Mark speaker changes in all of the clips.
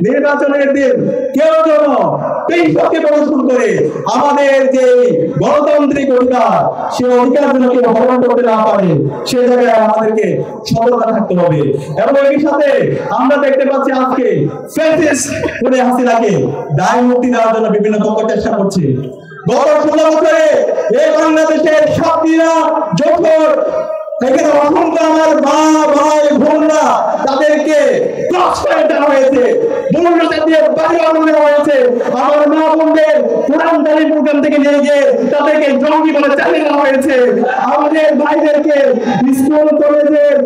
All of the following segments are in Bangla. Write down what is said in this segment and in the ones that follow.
Speaker 1: নির্বাচনের দিন কেউ যেন পেশাকে প্রদর্শন করে আমাদের যে গণতান্ত্রিক অধিকার, সে অধিকার যেন কেউ হরণ করতে না পারে, সে জায়গায় আমাদেরকে সতর্কতা থাকতে হবে। এবং এর সাথে আমরা দেখতে পাচ্ছি আজকে ফ্যাসিস্ট করে হাসিনাকে দায় মুক্তি দেওয়ার জন্য বিভিন্ন পক্ষ চেষ্টা করছে। গত 16 বছরে এই বাংলাদেশের সাথীরা যখন এখানে অসংখ্য আমার মা ভাই বোনরা তাদেরকে ক্রস করে দেওয়া হয়েছে, বুলডোজার দিয়ে বাড়ি বানানো হয়েছে, আমার মা বোনদের কোরআন তালিম প্রোগ্রাম থেকে নিয়ে গিয়ে তাদেরকে জঙ্গি বলে চালিয়ে দেওয়া হয়েছে, আমাদের ভাইদেরকে স্কুল কলেজের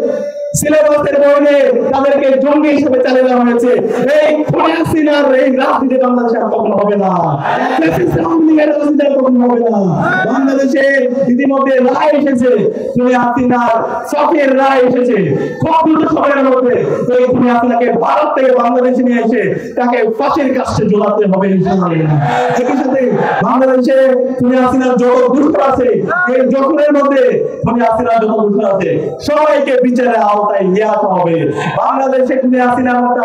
Speaker 1: সিলেবাসের বইয়ে তাদেরকে জঙ্গি হিসেবে চালিয়ে দেওয়া হয়েছে। এই হাসিনার এই রাজনীতি বাংলাদেশে কখনো হবে না, কখনো হবে না। বাংলাদেশে ইতিমধ্যে রায় এসেছে, হাসিনার সফের রায় এসেছে খুব দ্রুত সময়ের মধ্যে। এই হাসিনাকে ভারত থেকে বাংলাদেশে নিয়ে এসে তাকে ফাঁসির কাছে ঝোলাতে হবে। একই সাথে বাংলাদেশে হাসিনার যত দুষ্কর আছে, এই জখমের মধ্যে হাসিনার যত দুষ্কর আছে সবাইকে বিচারে আওতায় নিয়ে আসা হবে। বাংলাদেশে হাসিনার মধ্যে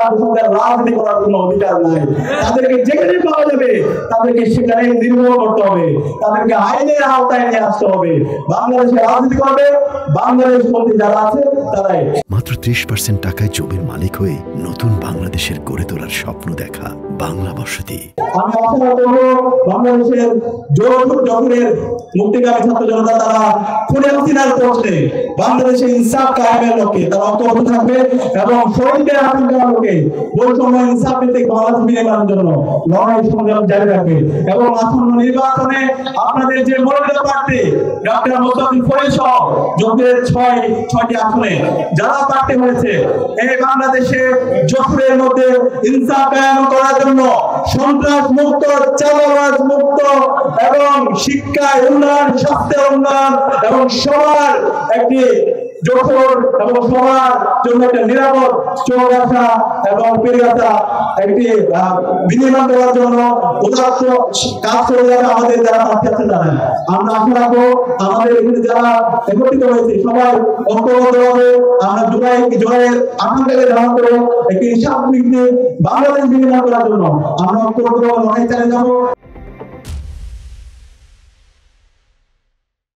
Speaker 1: রাজনীতি করার কোনো অধিকার নাই। তাদেরকে যেখানে পাওয়া যাবে তাদেরকে সেখানে নির্মূল করতে হবে, তাদেরকে আইনের আওতায় নিয়ে আসতে হবে। বাংলাদেশে রাজনীতি করবে বাংলাদেশ বন্দী যারা আছে তারাই।
Speaker 2: মাত্র 30% টাকায় জমির মালিক হয়ে নতুন বাংলাদেশের গড়ে তোলার স্বপ্ন দেখা বাংলা বসতি।
Speaker 1: আমি আশা করব বাংলাদেশের জোরের মুক্তিকামী ছাত্র জনতা তারা হাসিনার প্রশ্নে বাংলাদেশে ইনসাফ কায়েমের লক্ষ্যে তারা ঐক্যবদ্ধ থাকবে এবং শহীদদের আকাঙ্ক্ষার লক্ষ্যে বৈষম্য ইনসাফ ভিত্তিক বাংলাদেশ নির্মাণের জন্য লড়াই সংগ্রাম জারি রাখবে। এবং আসন্ন নির্বাচনে আপনাদের যে মনোনীত প্রার্থী ডক্টর মোস্তাফিজ ফরিদ সহ জোটের 6টি আসনে যারা প্রার্থী হয়েছে, এই বাংলাদেশে জোটের মধ্যে ইনসাফ কায়েম করার জন্য সন্ত্রাস মুক্ত, চাঁদাবাজ মুক্ত এবং শিক্ষা উন্নয়ন, স্বাস্থ্য উন্নয়ন এবং সবার একটি জোর এবং সবার জন্য একটা নিরাপদ চৌরাস্তা এবং পেরিয়াতা একটি বিনির্মাণ করার জন্য উদাত্ত কাজ করে যাবে আমাদের যারা প্রার্থী আছে তারা। আমরা আশা রাখবো আমাদের এখানে যারা একত্রিত হয়েছে সবাই ঐক্যবদ্ধভাবে আমরা জুলাইয়ের আকাঙ্ক্ষাকে ধারণ করে একটি হিসাব ভিত্তিক বাংলাদেশ বিনির্মাণ করার জন্য আমরা ঐক্যবদ্ধভাবে লড়াই চালিয়ে যাবো।